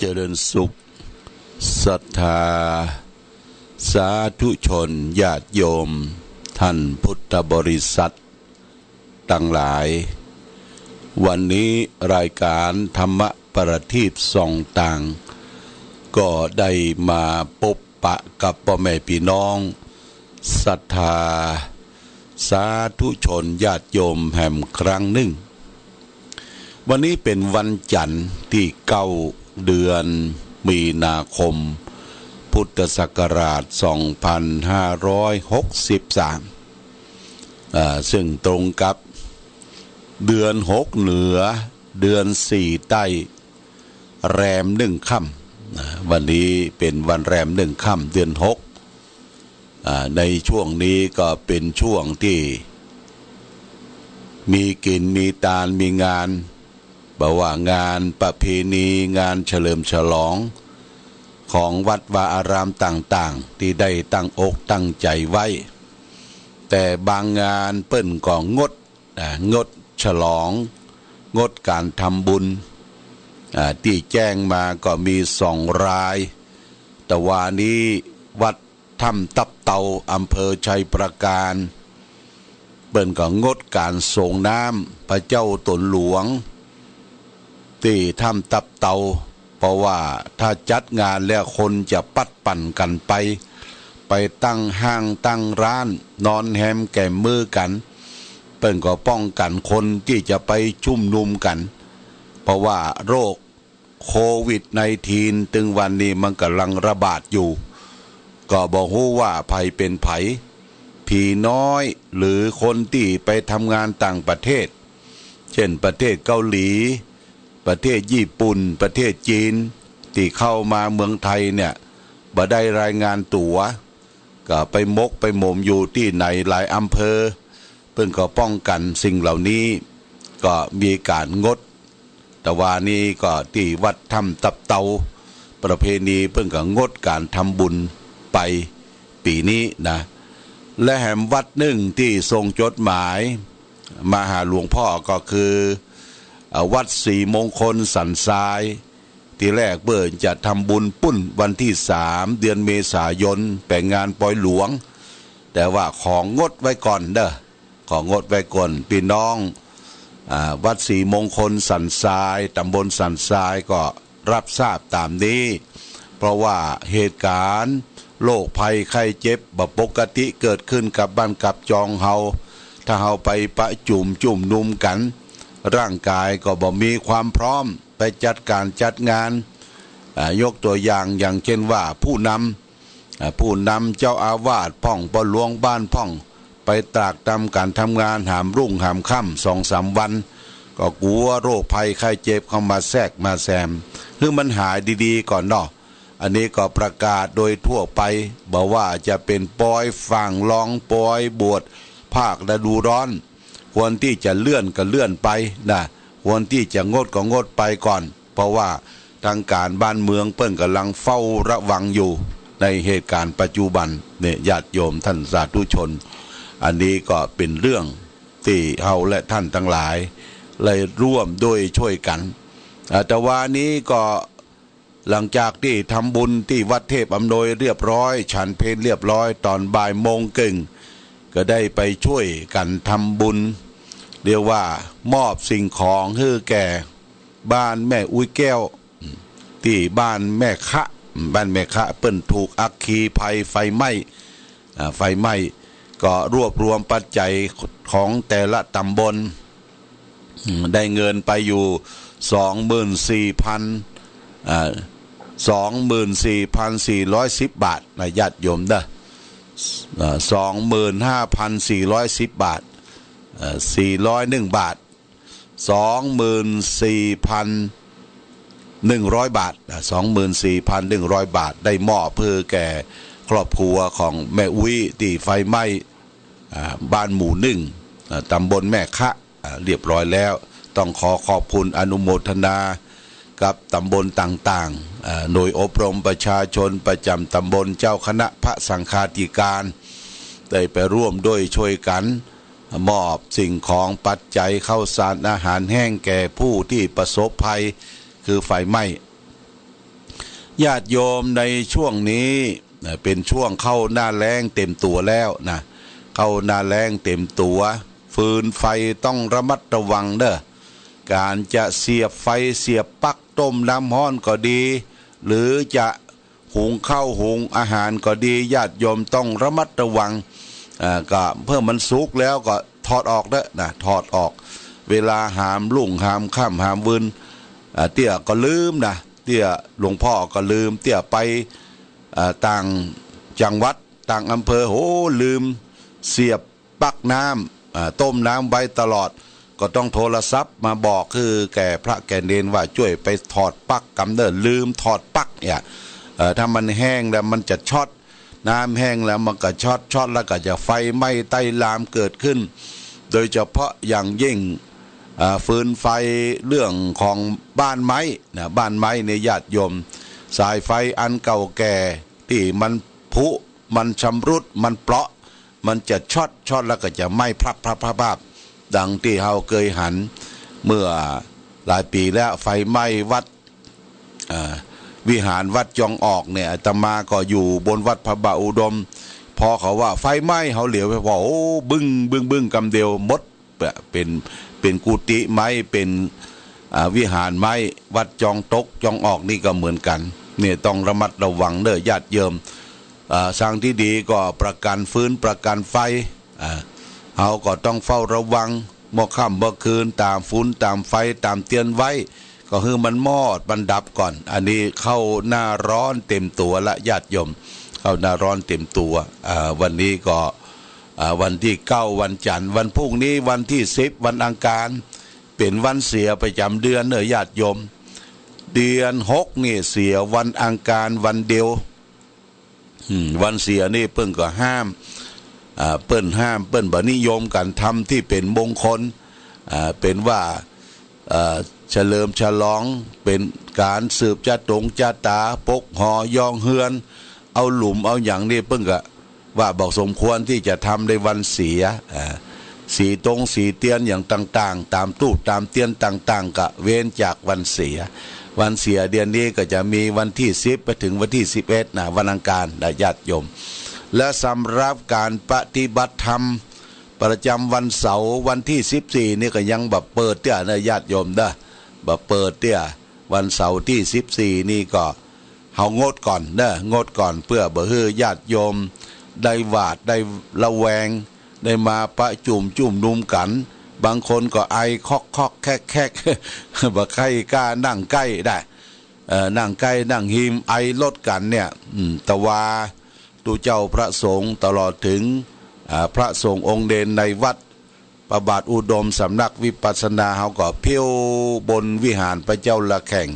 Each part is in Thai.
เจริญสุขศรัทธาสาธุชนญาติโยมท่านพุทธบริษัททั้งหลายวันนี้รายการธรรมประทีปส่องต่างก็ได้มาพบปะกับพ่อแม่พี่น้องศรัทธาสาธุชนญาติโยมแห่งครั้งหนึ่งวันนี้เป็นวันจันทร์ที่9 เดือนมีนาคมพุทธศักราช 2563 ซึ่งตรงกับเดือน6เหนือเดือน4ใต้แรม1ค่ำวันนี้เป็นวันแรม1ค่ำเดือน6ในช่วงนี้ก็เป็นช่วงที่มีกินมีตาลมีงานบอกว่างานประเพณีงานเฉลิมฉลองของวัดวาอารามต่างๆที่ได้ตั้งอกตั้งใจไว้แต่บางงานเปิ้นก็งดฉลองงดการทำบุญที่แจ้งมาก็มี2 รายแต่ว่านี้วัดถ้ำตับเตาอำเภอชัยประการเปิ้นก็งดการส่งน้ำพระเจ้าตนหลวงที่ถ้ำตับเตาเพราะว่าถ้าจัดงานแล้วคนจะปัดปั่นกันไปตั้งห้างตั้งร้านนอนแฮมแก่มือกันเปิ้นก็ป้องกันคนที่จะไปชุมนุมกันเพราะว่าโรคโควิด-19 ถึงวันนี้มันกำลังระบาดอยู่ก็บอกว่าภัยเป็นไผผีน้อยหรือคนที่ไปทำงานต่างประเทศเช่นประเทศเกาหลีประเทศญี่ปุ่นประเทศจีนที่เข้ามาเมืองไทยเนี่ยบ่ได้รายงานตั๋วก็ไปมกไปหมมอยู่ที่ไหนหลายอำเภอเพิ่นก็ป้องกันสิ่งเหล่านี้ก็มีการงดแต่ว่านี้ก็ที่วัดถ้ำตับเตาประเพณีเพิ่นก็งดการทำบุญไปปีนี้นะและแห่งวัดหนึ่งที่ส่งจดหมายมาหาหลวงพ่อก็คือวัดศรีมงคลสันทรายที่แรกเบิ่นจะทำบุญปุ้นวันที่3 เดือนเมษายนแปลงงานปล่อยหลวงแต่ว่าของงดไว้ก่อนเด้อของงดไว้ก่อนพี่น้องวัดศรีมงคลสันทรายตำบลสันทรายก็รับทราบตามนี้เพราะว่าเหตุการณ์โรคภัยไข้เจ็บบ่ปกติเกิดขึ้นกับบ้านกับจองเฮาถ้าเฮาไปประจุมนุมกันร่างกายก็บ่มีความพร้อมไปจัดการจัดงานยกตัวอย่างเช่นว่าผู้นำเจ้าอาวาสพ่องปหลวงบ้านพ่องไปตรากตำการทำงานหามรุ่งหามค่ำ2-3 วันก็กลัวโรคภัยไข้เจ็บเข้ามาแทรกมาแซมคือมันหายดีๆก่อนเนาะอันนี้ก็ประกาศโดยทั่วไปบอกว่าจะเป็นปอยฝั่งลองปอยบวชภาคฤดูร้อนควรที่จะเลื่อนก็เลื่อนไปนะควรที่จะงดก็งดไปก่อนเพราะว่าทางการบ้านเมืองเปิ้นกำลังเฝ้าระวังอยู่ในเหตุการณ์ปัจจุบันเนี่ยญาติโยมท่านสาธุชนอันนี้ก็เป็นเรื่องที่เฮาและท่านทั้งหลายเลยร่วมด้วยช่วยกันแต่ว่านี้ก็หลังจากที่ทำบุญที่วัดเทพอำนวยเรียบร้อยฉันเพลเรียบร้อยตอนบ่ายโมงครึ่งก็ได้ไปช่วยกันทำบุญเรียกว่ามอบสิ่งของให้แก่บ้านแม่อุ้ยแก้วที่บ้านแม่คะเปิ้นถูกอัคคีภัยไฟไหม้ก็รวบรวมปัจจัยของแต่ละตำบลได้เงินไปอยู่ 24,410 บาทนะญาติโยมเด้อ25,410 บาท401 บาท24,100 บาท24,100 บาทได้มอบเพื่อแก่ครอบครัวของแม่อุ้ยที่ไฟไหม้บ้านหมู่1ตำบลแม่คะเรียบร้อยแล้วต้องขอบคุณอนุโมทนากับตำบลต่างๆโดยอบรมประชาชนประจำตำบลเจ้าคณะพระสังฆาธิการได้ไปร่วมด้วยช่วยกันมอบสิ่งของปัจจัยข้าวสารอาหารแห้งแก่ผู้ที่ประสบภัยคือไฟไหม้ ญาติโยมในช่วงนี้เป็นช่วงเข้าหน้าแล้งเต็มตัวแล้วนะเข้าหน้าแล้งเต็มตัวฟืนไฟต้องระมัดระวังเด้อการจะเสียบไฟเสียบปลั๊กต้มน้ำร้อนก็ดี หรือจะหุงข้าวหุงอาหารก็ดีญาติโยมต้องระมัดระวังก็เพื่อมันสุกแล้วก็ถอดออกเด้อนะถอดออกเวลาหามลุ่งหามค่ำหามวืนเตี้ยก็ลืมนะเตี้ยหลวงพ่อก็ลืมเตี้ยไปต่างจังหวัดต่างอำเภอโหลืมเสียบปลั๊กน้ำต้มน้ำไว้ตลอดก็ต้องโทรศัพท์มาบอกคือแก่พระแก่เนรว่าช่วยไปถอดปลั๊กกำเนิดลืมถอดปลั๊กเนี่ยถ้ามันแห้งแล้วมันจะช็อตน้ำแห้งแล้วมันก็ช็อตแล้วก็จะไฟไหม้ไต้ลามเกิดขึ้นโดยเฉพาะอย่างยิ่งฟืนไฟเรื่องของบ้านไม้นะบ้านไม้ในญาติโยมสายไฟอันเก่าแก่ที่มันผุมันชำรุดมันเปราะมันจะช็อตแล้วก็จะไหม้พรับดังที่เราเคยหันเมื่อหลายปีแล้วไฟไหม้วัดวิหารวัดจองออกเนี่ยอาตมาก็อยู่บนวัดพระบาอุดมพอเขาว่าไฟไหม้เขาเหลียวไปพอโอ้บึ้งกำเดียวมดเป็นกุฏิไม้เป็นวิหารไม้วัดจองตกจองออกนี่ก็เหมือนกันเนี่ยต้องระมัดระวังเด้อญาติโยมทางที่ดีก็ประกันฟื้นประกันไฟเขาก็ต้องเฝ้าระวังเมื่อค่ำเมื่อคืนตามฝุ่นตามไฟตามเตือนไว้ก็คือมันมอดมันดับก่อนอันนี้เข้าหน้าร้อนเต็มตัวละญาติโยมเข้าหน้าร้อนเต็มตัววันนี้ก็วันที่9วันจันทร์วันพรุ่งนี้วันที่10วันอังคารเป็นวันเสียประจำเดือนเนอะญาติโยมเดือน6นี่เสียวันอังคารวันเดียววันเสียนี่เพิ่งก็ห้ามเปิ้นบ่นิยมกันทำที่เป็นมงคลเป็นว่าเฉลิมฉลองเป็นการสืบชาตาปกหอยองเฮือนเอาหลุมเอาอย่างนี้เพิ่งก็ว่าบอกสมควรที่จะทำในวันเสียสีเตียนอย่างต่างๆตามตู้ตามเตียนต่างๆก็เว้นจากวันเสียเดือนนี้ก็จะมีวันที่10ไปถึงวันที่11นะวันอังคารนะญาติโยมและสำหรับการปฏิบัติธรรมประจำวันเสาร์วันที่14นี่ก็ยังแบบเปิดเตี้ยนะญาติโยมเด้อแบบเปิดเตี้ยวันเสาร์ที่14นี่ก็เฮางดก่อนเด้องดก่อนเพื่อบ่ให้ญาติโยมได้หวาดได้ระแวงได้มาประจุมนุมกันบางคนก็ไอคอกแคกบ่ใครกล้านั่งใกล้ได้นั่งใกล้นั่งหิมไอลดกันเนี่ยแต่ว่าตูเจ้าพระสงฆ์ตลอดถึงพระสงฆ์องค์เด่นในวัดพระบาทอุดมสำนักวิปัสสนาเฮาก็เพียวบนวิหารพระเจ้าละแข่ง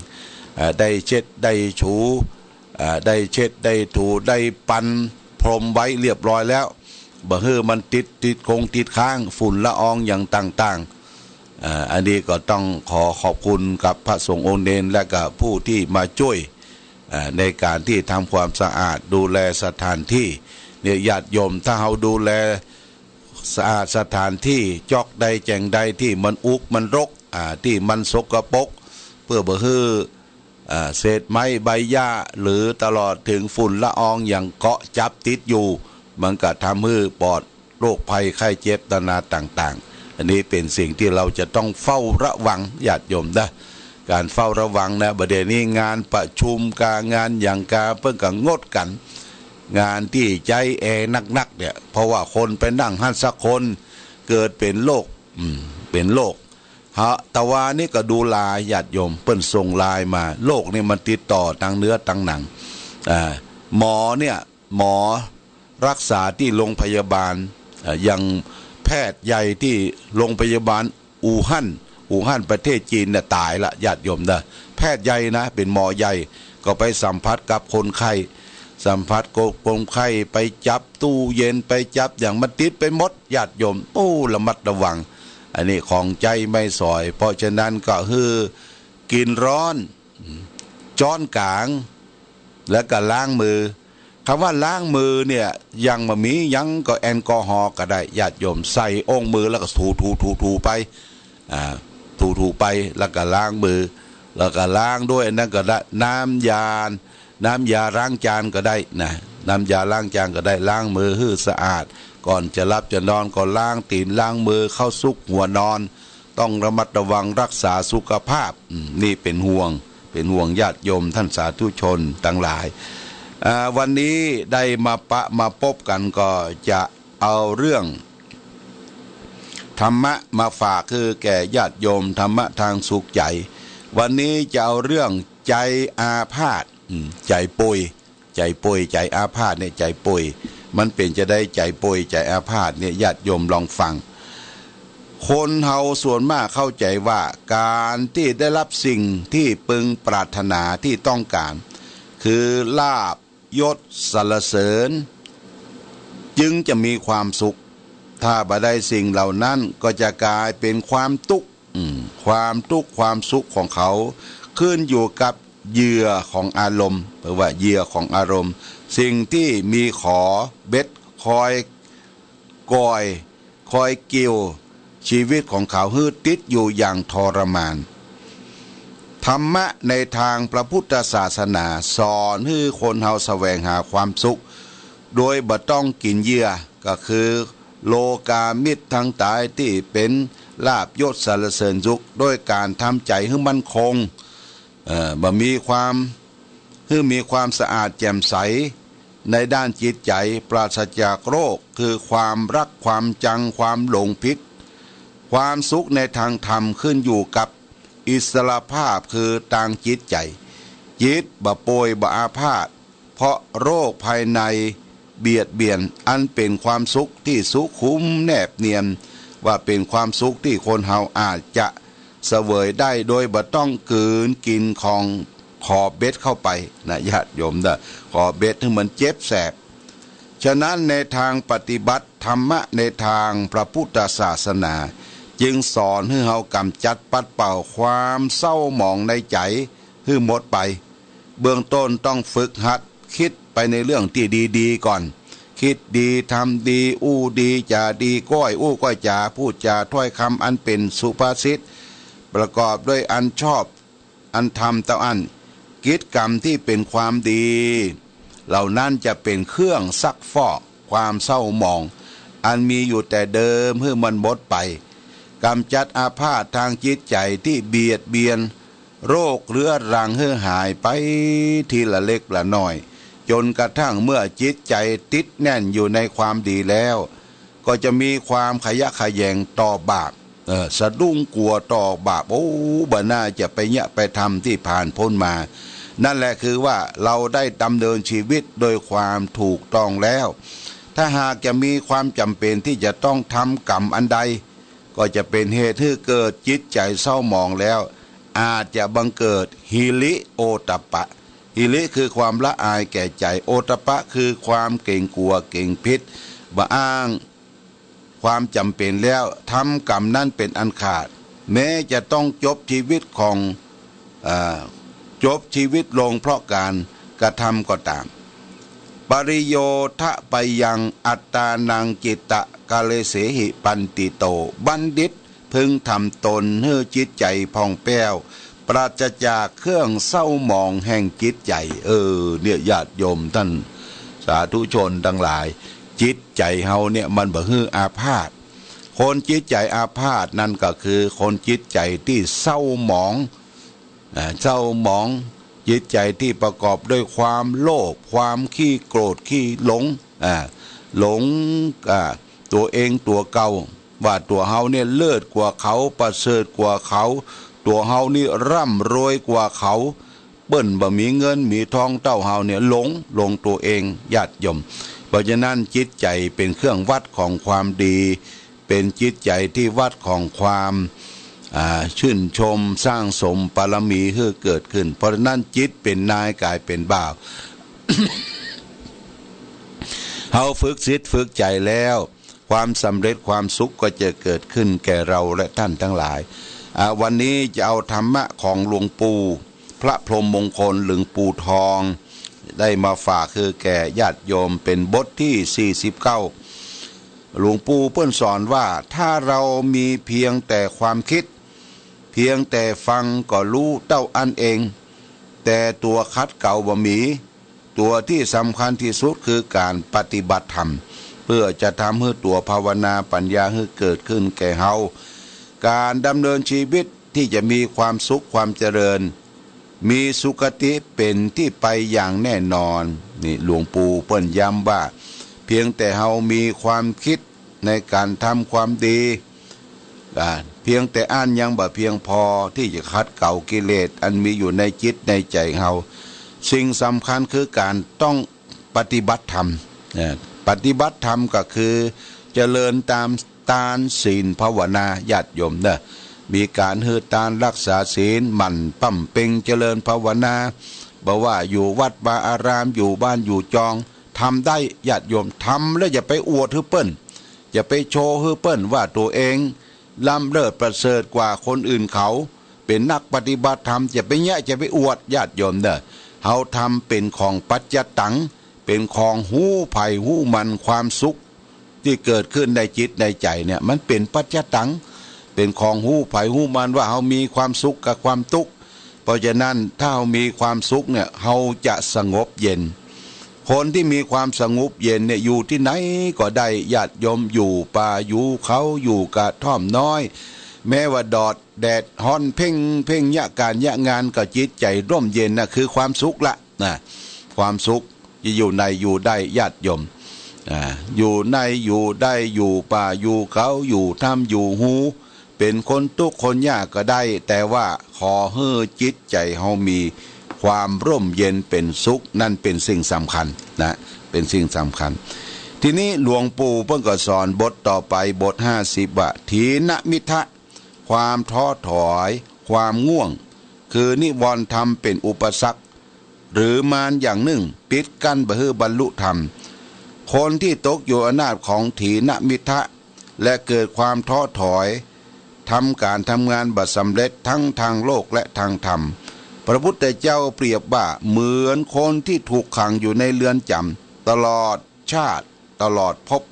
ได้เช็ดได้ถูได้เช็ดได้ถูได้ปันพรมไว้เรียบร้อยแล้วบ่ให้มันติดค้างฝุ่นละอองอย่างต่างๆอันนี้ก็ต้องขอบคุณกับพระสงฆ์องค์เด่นและก็ผู้ที่มาช่วยในการที่ทำความสะอาดดูแลสถานที่เนี่ยญาติโยมถ้าเราดูแลสะอาดสถานที่จอกใดแจงใดที่มันอุกมันรกที่มันสกปรกเพื่อบ่ให้เศษไม้ใบหญ้าหรือตลอดถึงฝุ่นละอองอย่างเกาะจับติดอยู่มันก็ทำให้ปอดโรคภัยไข้เจ็บนานาต่างๆอันนี้เป็นสิ่งที่เราจะต้องเฝ้าระวังญาติโยมนะการเฝ้าระวังนะประเดี๋ยวนี้งานประชุมงานอย่างเพิ่งก็งดกันงานที่ใจแอนักเนี่ยเพราะว่าคนไปนั่งหันสักคนเกิดเป็นโรคตะวานี่ก็ดูลายญาติโยมเปิ้นส่งลายมาโรคนี่มันติดต่อทางเนื้อทางหนังหมอรักษาที่โรงพยาบาลยังแพทย์ใหญ่ที่โรงพยาบาลอู่ฮั่นประเทศจีนเนี่ยตายละญาติโยมนะแพทย์ใหญ่นะเป็นหมอใหญ่ก็ไปสัมผัสกับคนไข้สัมผัสกับคนไข้ไปจับตู้เย็นไปจับอย่างมันติดไปหมดญาติโยมระมัดระวังอันนี้ของใจไม่สอยเพราะฉะนั้นก็คือกินร้อนจ้อนกลางแล้วก็ล้างมือคำว่าล้างมือเนี่ยยังมามียังก็แอลกอฮอล์ก็ได้ญาติโยมใส่องค์มือแล้วก็ถูไปถูไปแล้วก็ล้างมือแล้วก็ล้างด้วยนั่นก็น้ำยา น้ำยาล้างจานก็ได้นะน้ำยาล้างจานก็ได้ล้างมือให้สะอาดก่อนจะรับจะนอนก็ล้างตีนล้างมือเข้าซุกหัวนอนต้องระมัดระวังรักษาสุขภาพนี่เป็นห่วงญาติโยมท่านสาธุชนทั้งหลายวันนี้ได้มาพบกันก็จะเอาเรื่องธรรมะมาฝากคือแก่ญาติโยมธรรมะทางสุขใจวันนี้จะเอาเรื่องใจอาพาธใจป่วยใจอาพาธเนี่ยใจป่วยมันเป็นจะได้ใจป่วยใจอาพาธเนี่ยญาติโยมลองฟังคนเฮาส่วนมากเข้าใจว่าการที่ได้รับสิ่งที่พึงปรารถนาที่ต้องการคือลาภยศสรรเสริญจึงจะมีความสุขถ้าบ่ได้สิ่งเหล่านั้นก็จะกลายเป็นความทุกข์ความสุขของเขาขึ้นอยู่กับเหยื่อของอารมณ์หรือว่าเหยื่อของอารมณ์สิ่งที่มีขอเบ็ดคอยก่อยคอยกิ่วชีวิตของเขาฮืดติดอยู่อย่างทรมานธรรมะในทางพระพุทธศาสนาสอนให้คนเฮาแสวงหาความสุขโดยบ่ต้องกินเหยื่อก็คือโลกามิตรทั้งตายที่เป็นลาภยศสรรเสริญสุขด้วยการทำใจให้มั่นคงบ่มีความสะอาดแจ่มใสในด้านจิตใจปราศจากโรคคือความรักความจังความหลงผิดความสุขในทางธรรมขึ้นอยู่กับอิสรภาพคือทางจิตใจจิตบ่ป่วยบ่อาพาธเพราะโรคภายในเบียดเบียนอันเป็นความสุขที่สุขุมแนบเนียนว่าเป็นความสุขที่คนเฮาอาจจะเสวยได้โดยบ่ต้องกืนกินของขอเบ็ดเข้าไปนะญาติโยมนะขอเบ็ดถึงมันเจ็บแสบฉะนั้นในทางปฏิบัติธรรมะในทางพระพุทธศาสนาจึงสอนให้เฮากำจัดปัดเป่าความเศร้าหมองในใจให้หมดไปเบื้องต้นต้องฝึกหัดคิดไปในเรื่องที่ดีๆก่อนคิดดีทำดีอู้ดีจาดีก้อยอู้ก้อยจาพูดจาถ้อยคำอันเป็นสุภาษิตประกอบด้วยอันชอบอันธรรมเต้าอันกิจกรรมที่เป็นความดีเหล่านั้นจะเป็นเครื่องซักฟอกความเศร้าหมองอันมีอยู่แต่เดิมเพื่อมันหมดไปกำจัดอาพาธทางจิตใจที่เบียดเบียนโรคเรื้อรังให้หายไปทีละเล็กละน้อยจนกระทั่งเมื่อจิตใจติดแน่นอยู่ในความดีแล้วก็จะมีความขยะแขยงต่อบาปสะดุ้งกลัวต่อบาปบ่น่าจะไปเนี่ยไปทำที่ผ่านพ้นมานั่นแหละคือว่าเราได้ดำเนินชีวิตโดยความถูกต้องแล้วถ้าหากจะมีความจำเป็นที่จะต้องทำกรรมอันใดก็จะเป็นเหตุให้เกิดจิตใจเศร้าหมองแล้วอาจจะบังเกิดหิริโอตตัปปะหิริคือความละอายแก่ใจโอตตัปปะคือความเกรงกลัวเกรงพิษบ่อ้างความจำเป็นแล้วทำกรรมนั้นเป็นอันขาดแม้จะต้องจบชีวิตลงเพราะการกระทำก็ตามปริโยทะไปยังอัตตานังจิตตะกาเลเสหิปันติโตบัณฑิตพึงทำตนให้จิตใจผ่องแผ้วปราศจากเครื่องเศร้าหมองแห่งจิตใจเนี่ยญาติโยมท่านสาธุชนทั้งหลายจิตใจเฮาเนี่ยมันบ่ฮืออาพาธคนจิตใจอาพาธนั่นก็คือคนจิตใจที่เศร้าหมองจิตใจที่ประกอบด้วยความโลภความขี้โกรธขี้หลงตัวเองตัวเก่าว่าตัวเฮาเนี่ยเลิศกว่าเขาประเสริฐกว่าเขาตัวเฮานี่ร่ำรวยกว่าเขาเปิ้นบ่มีเงินมีทองเต้าเฮาเนี่ยหลงตัวเองญาติโยมเพราะฉะนั้นจิตใจเป็นเครื่องวัดของความดีเป็นจิตใจที่วัดของความชื่นชมสร้างสมบารมีให้เกิดขึ้นเพราะฉะนั้นจิตเป็นนายกายเป็นบ่าว เฮาฝึกจิตฝึกใจแล้วความสำเร็จความสุขก็จะเกิดขึ้นแก่เราและท่านทั้งหลายวันนี้จะเอาธรรมะของหลวงปู่พระพรหมมงคลหลวงปู่ทองได้มาฝากคือแก่ญาติโยมเป็นบทที่49หลวงปู่เพิ่นสอนว่าถ้าเรามีเพียงแต่ความคิดเพียงแต่ฟังก็รู้เต้าอันเอง แต่ตัวคัดเก่าบ่มีตัวที่สำคัญที่สุดคือการปฏิบัติธรรมเพื่อจะทำให้ตัวภาวนาปัญญาให้เกิดขึ้นแก่เฮาการดำเนินชีวิตที่จะมีความสุขความเจริญมีสุคติเป็นที่ไปอย่างแน่นอนนี่หลวงปู่เปิ้นย้ำว่าเพียงแต่เฮามีความคิดในการทำความดีเพียงแต่อ่านยังบ่เพียงพอที่จะคัดเก่ากิเลสอันมีอยู่ในจิตในใจเฮาสิ่งสำคัญคือการต้องปฏิบัติธรรมปฏิบัติธรรมก็คือเจริญตามทานศีลภาวนาญาติโยมเด้อมีการฮือทานรักษาศีลหมั่นปั้มเพ็งเจริญภาวนาบ่ว่าอยู่วัดวาอารามอยู่บ้านอยู่จองทำได้ญาติโยมทำแล้วอย่าไปอวดฮือเปิ้นอย่าไปโชว์ฮือเปิ้นว่าตัวเองล้ำเลิศประเสริฐกว่าคนอื่นเขาเป็นนักปฏิบัติธรรมจะไปแย่จะไปอวดญาติโยมเด้อเฮาทำเป็นของปัจจตังเป็นของหู้ไผ่หู้มันความสุขที่เกิดขึ้นในจิตในใจเนี่ยมันเป็นปัจจตังเป็นของหู้ไผ่หู้มันว่าเฮามีความสุขกับความทุกข์เพราะฉะนั้นถ้าเฮามีความสุขเนี่ยเฮาจะสงบเย็นคนที่มีความสงบเย็นเนี่ยอยู่ที่ไหนก็ได้ญาติโยมอยู่ป่าอยู่เขาอยู่กระท่อมน้อยแม้ว่าดอดแดดฮ้อนเพ่งเพ่งยะการยะงานก็จิตใจร่มเย็นนะคือความสุขละนะความสุขอยู่ในอยู่ได้ญาติโยมอยู่ในอยู่ได้อยู่ป่าอยู่เขาอยู่ถ้ำอยู่หูเป็นคนทุกข์คนยากก็ได้แต่ว่าขอให้จิตใจเฮามีความร่มเย็นเป็นสุขนั่นเป็นสิ่งสำคัญนะเป็นสิ่งสำคัญทีนี้หลวงปู่เพิ่งก็สอนบทต่อไปบท50ว่าถีนมิทะความท้อถอยความง่วงคือนิวรณ์ธรรมเป็นอุปสรรคหรือมารอย่างหนึ่งปิดกั้นบ่ให้บรรลุธรรมคนที่ตกอยู่อำนาจของถีนมิทะและเกิดความท้อถอยทำการทำงานบ่สำเร็จทั้งทางโลกและทางธรรมพระพุทธเจ้าเปรียบว่าเหมือนคนที่ถูกขังอยู่ในเรือนจำตลอดชาติตลอดภพ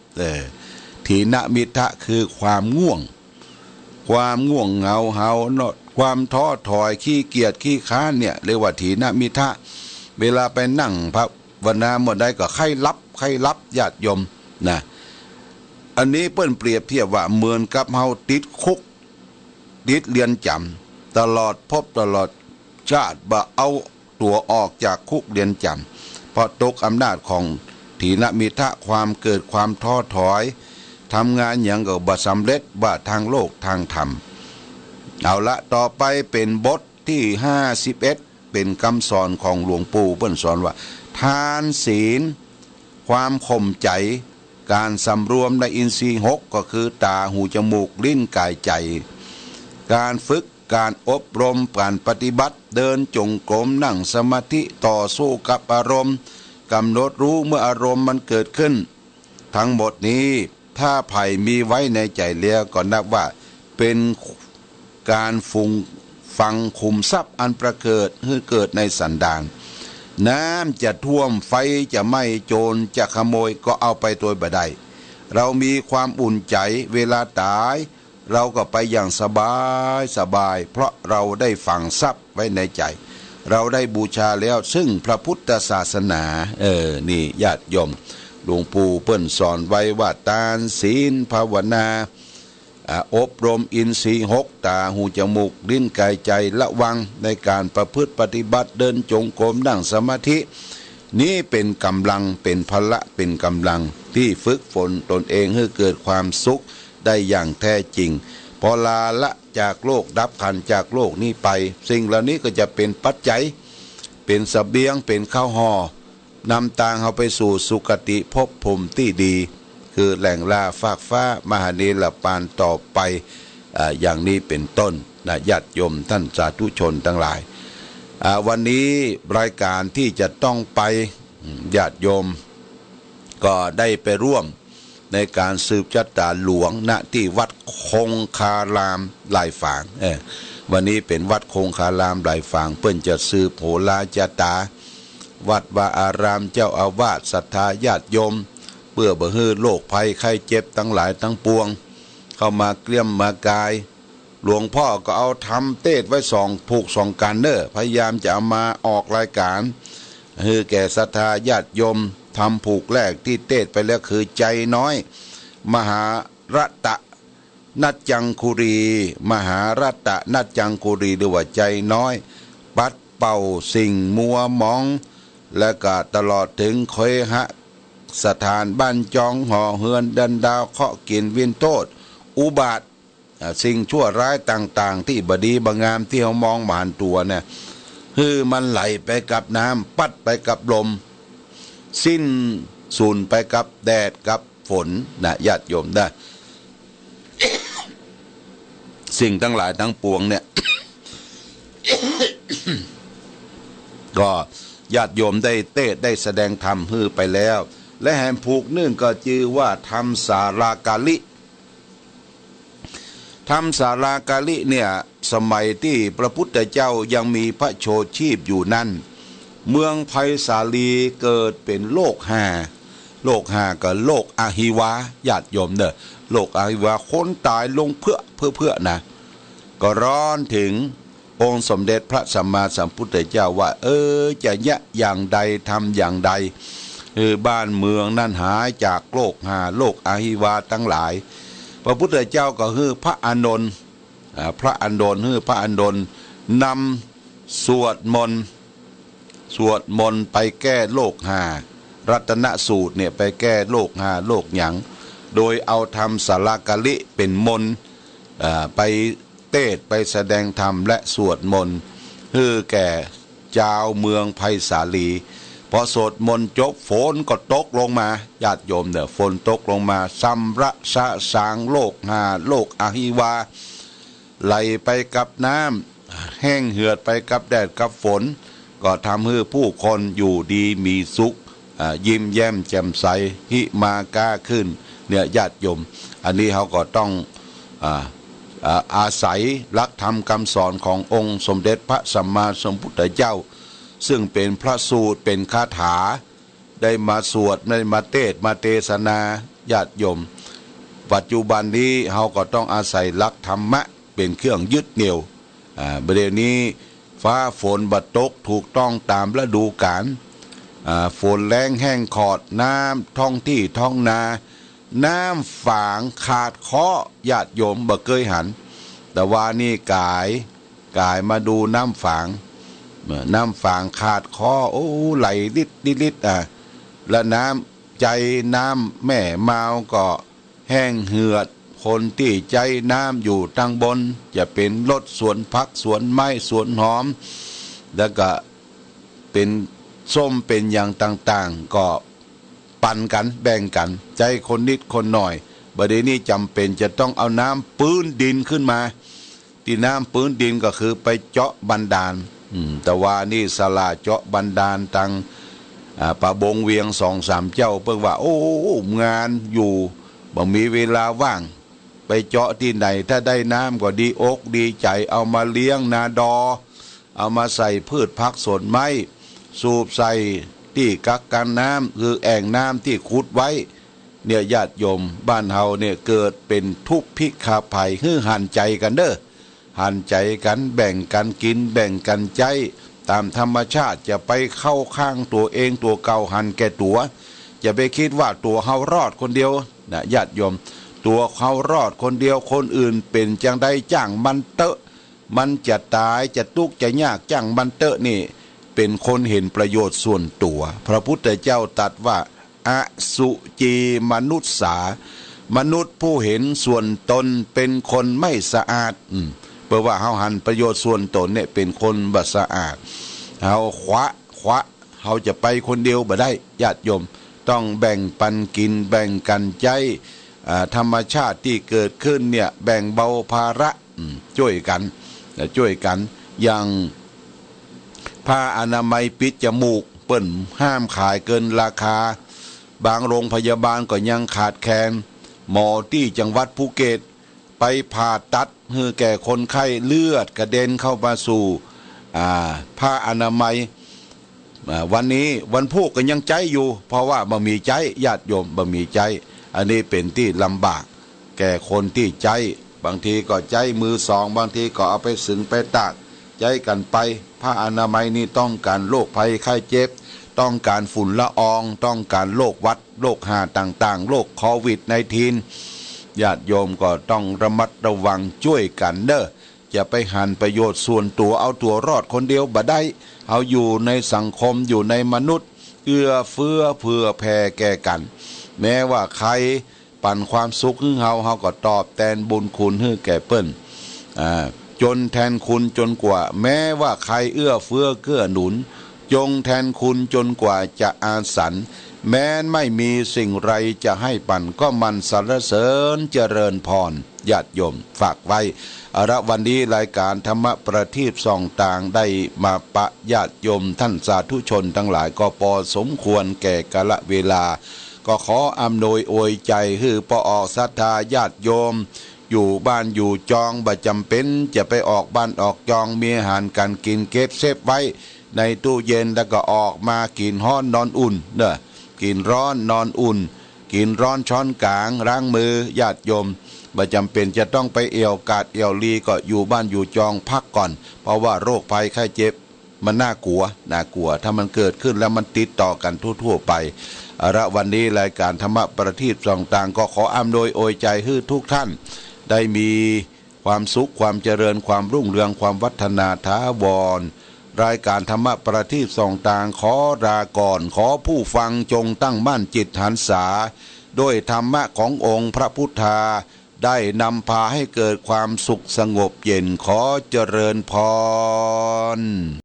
ถีนมิทะคือความง่วงเหงาหานอนความท้อถอยขี้เกียจขี้ค้านเนี่ยเรียกว่าถีนมิทะเวลาไปนั่งภาวนาหมดใดก็ไข้ลับญาติโยมนะอันนี้เปิ้นเปรียบเทียบว่าเหมือนกับเฮาติดคุกติดเรือนจำตลอดภพตลอดชาติบ่เอาตัวออกจากคุกเรือนจำเพราะตกอำนาจของถีนมิทะความเกิดความท้อถอยทำงานอย่างก็บ่สำเร็จบ่ทางโลกทางธรรมเอาละต่อไปเป็นบทที่51เป็นคำสอนของหลวงปู่เพิ่นสอนว่าทานศีลความข่มใจการสำรวมในอินทรีย์6ก็คือตาหูจมูกลิ้นกายใจการฝึกการอบรมการปฏิบัติเดินจงกรมนั่งสมาธิต่อสู้กับอารมณ์กำหนดรู้เมื่ออารมณ์มันเกิดขึ้นทั้งหมดนี้ถ้าไผ่มีไว้ในใจแล้วก็นับว่าเป็นการฟังคุมทรัพย์อันประเกิดให้เกิดในสันดานน้ำจะท่วมไฟจะไหม้โจรจะขโมยก็เอาไปตัวบ่ได้เรามีความอุ่นใจเวลาตายเราก็ไปอย่างสบายเพราะเราได้ฝังทรัพย์ไว้ในใจเราได้บูชาแล้วซึ่งพระพุทธศาสนานี่ญาติโยมหลวงปู่เปิ้นสอนไว้ว่าทานศีลภาวนาอบรมอินทรีย์6ตาหูจมูกลิ้นกายใจระวังในการประพฤติปฏิบัติเดินจงกรมนั่งสมาธินี่เป็นกำลังเป็นพละเป็นกำลังที่ฝึกฝนตนเองให้เกิดความสุขได้อย่างแท้จริงพอลาละจากโลกดับขันจากโลกนี้ไปสิ่งเหล่านี้ก็จะเป็นปัจจัยเป็นเสบียงเป็นข้าวห่อนำทางเขาไปสู่สุคติภพภูมิที่ดีคือแหล่งลาฟากฟ้ามหาเนรปานต่อไปอย่างนี้เป็นต้นนะญาติโยมท่านสาธุชนทั้งหลายวันนี้รายการที่จะต้องไปญาติโยมก็ได้ไปร่วมในการสืบชะตาหลวงณที่วัดคงคารามลายฝางวันนี้เป็นวัดคงคารามลายฝางเพิ่นจะสืบโหราชะตาวัดวาอารามเจ้าอาวาสศรัทธาญาติโยมเพื่อบ่ให้โรคภัยไข้เจ็บทั้งหลายทั้งปวงเข้ามาเกลี้ยมมากาย หลวงพ่อก็เอาทำเทศไว้ผูก2 กันเนอพยายามจะเอามาออกรายการคือแก่ศรัทธาญาติโยมทำผูกแรกที่เทศไปแล้วคือใจน้อยมหารัตนัจจังคุรีมหารัตนัจจังคุรีหรือว่าใจน้อยปัดเป่าสิ่งมัวมองและก็ตลอดถึงเคยหะสถานบ้านจองห่อเฮือนดันดาวเคาะกินวินโทษอุบาทสิ่งชั่วร้ายต่างๆที่บดีบงามที่เขามองผ่านตัวเนี่ยคือมันไหลไปกับน้ำปัดไปกับลมสิ้นสูญไปกับแดดกับฝนนะญาติโยมได้ สิ่งทั้งหลายทั้งปวงเนี่ย ก็ญาติโยมได้เทศได้แสดงธรรมฮือไปแล้วและแห่งผูกนึ่งก็ชื่อว่าธรรมสารากาลิธรรมสารากาลิเนี่ยสมัยที่พระพุทธเจ้ายังมีพระโชชีพอยู่นั่นเมืองไผ่สาลีเกิดเป็นโลก5ก็โลกอาหิวาญาติโยมเด้อโลกอาหิวาคนตายลงเพื่อนะก็ร้อนถึงองค์สมเด็จพระสัมมาสัมพุทธเจ้าว่าจะยะอย่างใดทำอย่างใดบ้านเมืองนั่นหายจากโลก5โลกอาหิวาทั้งหลายพระพุทธเจ้าก็พระอานนท์พระอานนท์นำสวดมนต์ไปแก้โลก5รัตนสูตรเนี่ยไปแก้โลก5โลกหยังโดยเอาธรรมสารกาลิเป็นมนต์ไปเทศไปแสดงธรรมและสวดมนต์แก่เจ้าเมืองไผ่สาลีพอสวดมนต์จบฝนก็ตกลงมาญาติโยมเนี่ยฝนตกลงมาซัมระสะสางโลกโลกอาหิวาไหลไปกับน้ำแห้งเหือดไปกับแดดกับฝนก็ทำให้ผู้คนอยู่ดีมีสุขยิ้มแย้มแจ่มใสหิมากาขึ้นเนี่ยญาติโยมอันนี้เขาก็ต้องอาศัยหลักธรรมคำสอนขององค์สมเด็จพระสัมมาสัมพุทธเจ้าซึ่งเป็นพระสูตรเป็นคาถาได้มาสวดได้มาเทศมาเทศนาญาติโยมปัจจุบันนี้เราก็ต้องอาศัยหลักธรรมะเป็นเครื่องยึดเหนี่ยวประเดี๋ยวนี้ฟ้าฝนบัดตกถูกต้องตามฤดูกาลฝนแรงแห้งขอดน้ำท้องที่ท้องนาน้ำฝางขาดเคาะญาติโยมบ่เคยหันแต่ว่านี่กายมาดูน้ำฝางขาดคอไหลลิดและน้ำใจน้ำแม่เมาก็แห้งเหือดคนที่ใจน้ำอยู่ตั้งบนจะเป็นรถสวนผักสวนไม้สวนหอมแล้วก็เป็นส้มเป็นอย่างต่างๆก็ปั่นกันแบ่งกันใจคนนิดคนหน่อยบัดนี้จำเป็นจะต้องเอาน้ำปื้นดินขึ้นมาที่น้ำปื้นดินก็คือไปเจาะบันดาลแต่ว่านี่สลาเจาะบันดาลตังปะบงเวียง2-3เจ้าเพิ่งว่าโอ้งานอยู่บ่มีเวลาว่างไปเจาะที่ไหนถ้าได้น้ำก็ดีอกดีใจเอามาเลี้ยงนาดอเอามาใส่พืชผักสวนไม้สูบใส่ที่กักกันน้ำคือแอ่งน้ำที่ขุดไว้เนี่ยญาติโยมบ้านเฮาเนี่ยเกิดเป็นทุกข์พิฆาภัยหันใจกันเด้อหันใจกันแบ่งกันกินแบ่งกันใจตามธรรมชาติจะไปเข้าข้างตัวเองตัวเก่าหันแก่ตัวจะไปคิดว่าตัวเฮารอดคนเดียวนะญาติโยมตัวเขารอดคนเดียวคนอื่นเป็นจังได้จ้างมันเตอะมันจะตายจะทุกข์จะยากจ้างมันเตอะนี่เป็นคนเห็นประโยชน์ส่วนตัวพระพุทธเจ้าตรัสว่าอสุจีมนุษสามนุษย์ผู้เห็นส่วนตนเป็นคนไม่สะอาดเพราะว่าเฮาหันประโยชน์ส่วนตนเนี่ยเป็นคนบ่สะอาดเฮาขวะเฮาจะไปคนเดียวบ่ได้ญาติโยมต้องแบ่งปันกินแบ่งกันใจธรรมชาติที่เกิดขึ้นเนี่ยแบ่งเบาภาระช่วยกันอย่างผ้าอนามัยปิดจมูกเปิ้นห้ามขายเกินราคาบางโรงพยาบาลก็ยังขาดแคลนหมอที่จังหวัดภูเก็ตไปผ่าตัดให้แก่คนไข้เลือดกระเด็นเข้ามาสู่ผ้าอนามัยวันนี้วันพุธก็ยังใจอยู่เพราะว่าบ่มีใจญาติโยมบ่มีใจอันนี้เป็นที่ลำบากแก่คนที่ใจ บางทีก็ใจมือสองบางทีก็เอาไปสึงไปตากใจกันไปผ้าอนามัยนี่ต้องการโรคภัยไข้เจ็บต้องการฝุ่นละอองต้องการโรคหวัดโรคหาต่างๆโรคโควิด-19 ญาติโยมก็ต้องระมัดระวังช่วยกันเด้ออย่าไปหันประโยชน์ส่วนตัวเอาตัวรอดคนเดียวบ่ได้เอาอยู่ในสังคมอยู่ในมนุษย์เอื้อเฟื้อเผื่อแผ่แก่กันแม้ว่าใครปั่นความสุขให้เฮาก็ตอบแทนบุญคุณให้แก่เปิ้นจนแทนคุณจนกว่าแม้ว่าใครเอื้อเฟื้อเกื้อหนุนจงแทนคุณจนกว่าจะอาสันแม้นไม่มีสิ่งไรจะให้ปันก็มันสรรเสริญเจริญพรญาติโยมฝากไว้วันนี้รายการธรรมประทีปส่องต่างได้มาปะญาติโยมท่านสาธุชนทั้งหลายก็พอสมควรแก่กาลเวลาก็ขออำนวยอวยใจให้ปอศรัทธาญาติโยมอยู่บ้านอยู่จองบ่จำเป็นจะไปออกบ้านออกจองมีอาหารการกินเก็บเซฟไว้ในตู้เย็นแล้วก็ออกมากินร้อนนอนอุ่นเด้อกินร้อนนอนอุ่นกินร้อนช้อนกลางล้างมือญาติโยมบ่จำเป็นจะต้องไปเอี่ยวกาดเอี่ยวลีก็อยู่บ้านอยู่จองพักก่อนเพราะว่าโรคภัยไข้เจ็บมันน่ากลัวถ้ามันเกิดขึ้นแล้วมันติดต่อกันทั่วๆไปวันนี้รายการธรรมประทีปส่องต่างก็ขออำนวยอวยใจให้ทุกท่านได้มีความสุขความเจริญความรุ่งเรืองความวัฒนาถาวรรายการธรรมประทีปส่องต่างขอลาก่อนขอผู้ฟังจงตั้งมั่นจิตหันษาด้วยธรรมะขององค์พระพุทธาได้นำพาให้เกิดความสุขสงบเย็นขอเจริญพร